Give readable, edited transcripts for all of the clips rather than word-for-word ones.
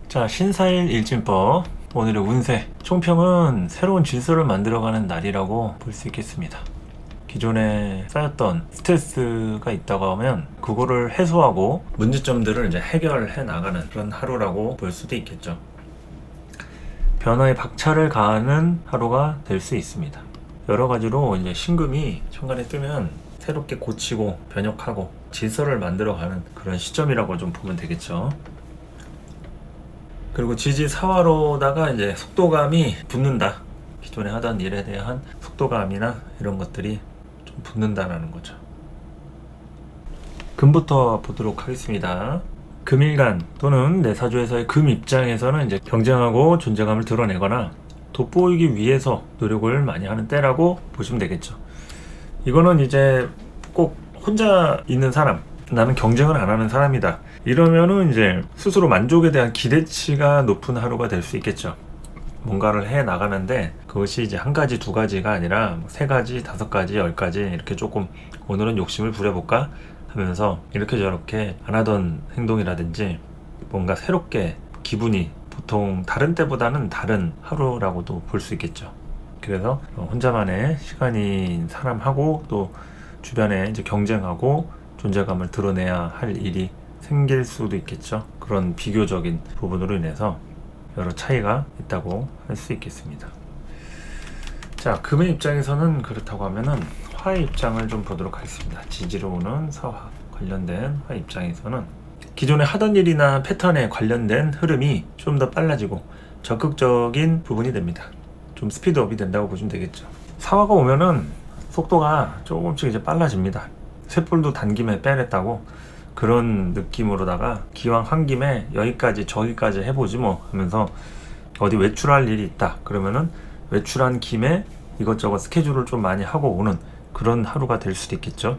자, 신사일 일진법 오늘의 운세 총평은 새로운 질서를 만들어가는 날이라고 볼 수 있겠습니다. 기존에 쌓였던 스트레스가 있다고 하면 그거를 해소하고 문제점들을 이제 해결해 나가는 그런 하루라고 볼 수도 있겠죠. 변화에 박차를 가하는 하루가 될 수 있습니다. 여러 가지로 이제 신금이 천간에 뜨면 새롭게 고치고 변혁하고 질서를 만들어가는 그런 시점이라고 좀 보면 되겠죠. 그리고 지지사화로다가 이제 속도감이 붙는다. 기존에 하던 일에 대한 속도감이나 이런 것들이 좀 붙는다라는 거죠. 금부터 보도록 하겠습니다. 금일간 또는 내 사주에서의 금 입장에서는 이제 경쟁하고 존재감을 드러내거나 돋보이기 위해서 노력을 많이 하는 때라고 보시면 되겠죠. 이거는 이제 꼭 혼자 있는 사람, 나는 경쟁을 안 하는 사람이다, 이러면은 이제 스스로 만족에 대한 기대치가 높은 하루가 될 수 있겠죠. 뭔가를 해 나가는데 그것이 이제 한 가지, 두 가지가 아니라 세 가지, 다섯 가지, 10가지 이렇게 조금 오늘은 욕심을 부려볼까 하면서 이렇게 저렇게 안 하던 행동이라든지 뭔가 새롭게 기분이 보통 다른 때보다는 다른 하루라고도 볼 수 있겠죠. 그래서 혼자만의 시간인 사람하고 또 주변에 이제 경쟁하고 존재감을 드러내야 할 일이 생길 수도 있겠죠. 그런 비교적인 부분으로 인해서 여러 차이가 있다고 할 수 있겠습니다. 자, 금의 입장에서는 그렇다고 하면은 화의 입장을 좀 보도록 하겠습니다. 지지로 오는 사화 관련된 화 입장에서는 기존에 하던 일이나 패턴에 관련된 흐름이 좀 더 빨라지고 적극적인 부분이 됩니다. 좀 스피드업이 된다고 보시면 되겠죠. 사화가 오면은 속도가 조금씩 이제 빨라집니다. 쇳불도 단김에 빼냈다고 그런 느낌으로다가 기왕 한 김에 여기까지 저기까지 해보지 뭐 하면서 어디 외출할 일이 있다 그러면은 외출한 김에 이것저것 스케줄을 좀 많이 하고 오는 그런 하루가 될 수도 있겠죠.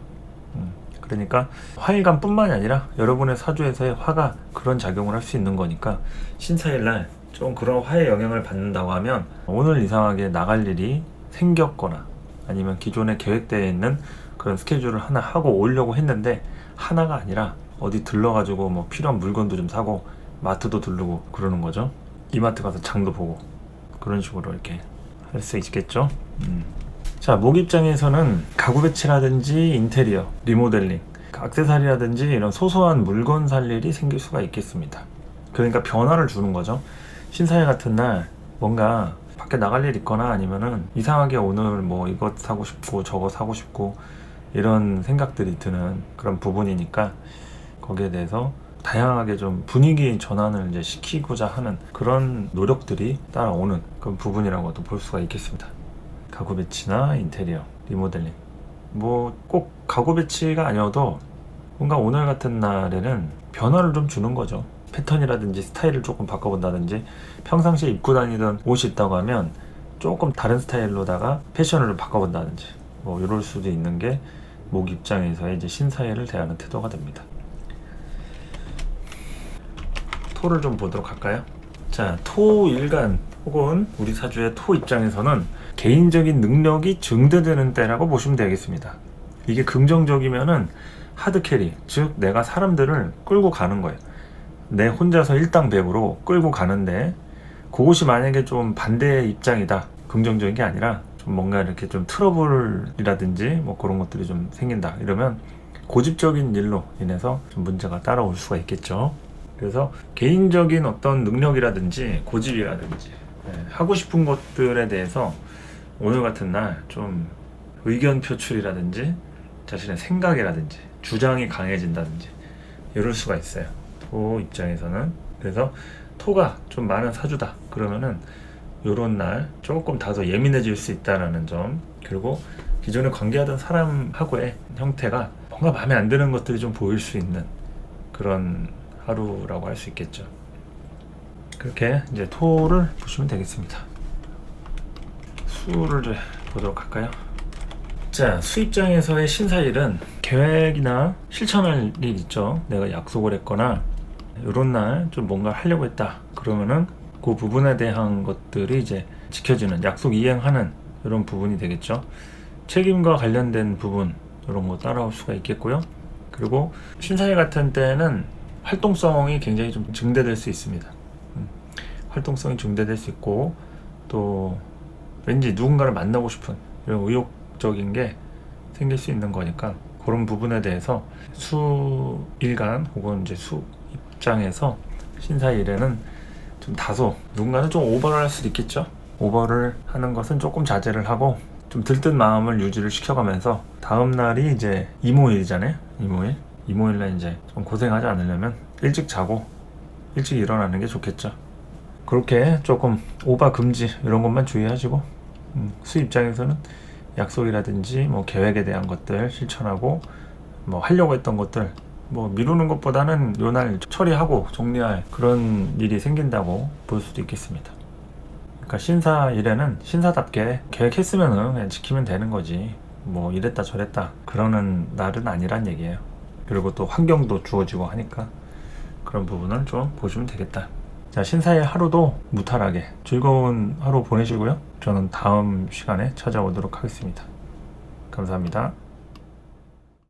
그러니까 화일간 뿐만이 아니라 여러분의 사주에서의 화가 그런 작용을 할 수 있는 거니까 신사일날 좀 그런 화의 영향을 받는다고 하면 오늘 이상하게 나갈 일이 생겼거나 아니면 기존에 계획되어 있는 그런 스케줄을 하나 하고 오려고 했는데 하나가 아니라 어디 들러가지고 뭐 필요한 물건도 좀 사고 마트도 들르고 그러는 거죠. 이마트 가서 장도 보고 그런 식으로 이렇게 할 수 있겠죠. 자, 목 입장에서는 가구 배치라든지 인테리어, 리모델링, 액세서리라든지 이런 소소한 물건 살 일이 생길 수가 있겠습니다. 그러니까 변화를 주는 거죠. 신사일 같은 날 뭔가 밖에 나갈 일 있거나 아니면은 이상하게 오늘 뭐 이것 사고 싶고 저거 사고 싶고 이런 생각들이 드는 그런 부분이니까 거기에 대해서 다양하게 좀 분위기 전환을 이제 시키고자 하는 그런 노력들이 따라오는 그런 부분이라고도 볼 수가 있겠습니다. 가구 배치나 인테리어, 리모델링, 뭐 꼭 가구 배치가 아니어도 뭔가 오늘 같은 날에는 변화를 좀 주는 거죠. 패턴이라든지 스타일을 조금 바꿔본다든지 평상시에 입고 다니던 옷이 있다고 하면 조금 다른 스타일로다가 패션을 좀 바꿔본다든지 뭐 이럴 수도 있는 게 목 입장에서의 이제 신사일을 대하는 태도가 됩니다. 토를 좀 보도록 할까요? 자, 토일간 혹은 우리 사주의 토 입장에서는 개인적인 능력이 증대되는 때라고 보시면 되겠습니다. 이게 긍정적이면은 하드캐리, 즉 내가 사람들을 끌고 가는 거예요. 내 혼자서 일당백으로 끌고 가는데 그것이 만약에 좀 반대의 입장이다, 긍정적인 게 아니라 좀 뭔가 이렇게 좀 트러블이라든지 뭐 그런 것들이 좀 생긴다 이러면 고집적인 일로 인해서 좀 문제가 따라올 수가 있겠죠. 그래서 개인적인 어떤 능력이라든지 고집이라든지 하고 싶은 것들에 대해서 오늘 같은 날 좀 의견 표출이라든지 자신의 생각이라든지 주장이 강해진다든지 이럴 수가 있어요. 토 입장에서는. 그래서 토가 좀 많은 사주다 그러면은 요런 날 조금 다소 예민해질 수 있다라는 점, 그리고 기존에 관계하던 사람하고의 형태가 뭔가 마음에 안 드는 것들이 좀 보일 수 있는 그런 하루라고 할 수 있겠죠. 그렇게 이제 토를 보시면 되겠습니다. 수를 좀 보도록 할까요? 자, 수 입장에서의 신사일은 계획이나 실천할 일 있죠. 내가 약속을 했거나 이런 날 좀 뭔가 하려고 했다 그러면은 그 부분에 대한 것들이 이제 지켜지는, 약속 이행하는 이런 부분이 되겠죠. 책임과 관련된 부분 이런 거 따라올 수가 있겠고요. 그리고 신사일 같은 때는 활동성이 굉장히 좀 증대될 수 있습니다. 활동성이 증대될 수 있고, 또 왠지 누군가를 만나고 싶은 이런 의욕적인 게 생길 수 있는 거니까, 그런 부분에 대해서 수일간 혹은 이제 수 입장에서 신사일에는 좀 다소 누군가는 좀 오버를 할 수도 있겠죠. 오버를 하는 것은 조금 자제를 하고 좀 들뜬 마음을 유지를 시켜가면서, 다음 날이 이제 이모일이잖아요. 이모일날 이제 좀 고생하지 않으려면 일찍 자고 일찍 일어나는 게 좋겠죠. 그렇게 조금 오바 금지 이런 것만 주의하시고, 수 입장에서는 약속이라든지 뭐 계획에 대한 것들 실천하고, 뭐 하려고 했던 것들 뭐 미루는 것보다는 요날 처리하고 정리할 그런 일이 생긴다고 볼 수도 있겠습니다. 그러니까 신사일에는 신사답게 계획했으면은 그냥 지키면 되는 거지, 뭐 이랬다 저랬다 그러는 날은 아니란 얘기예요. 그리고 또 환경도 주어지고 하니까 그런 부분은 좀 보시면 되겠다. 자, 신사일 하루도 무탈하게 즐거운 하루 보내시고요. 저는 다음 시간에 찾아오도록 하겠습니다. 감사합니다.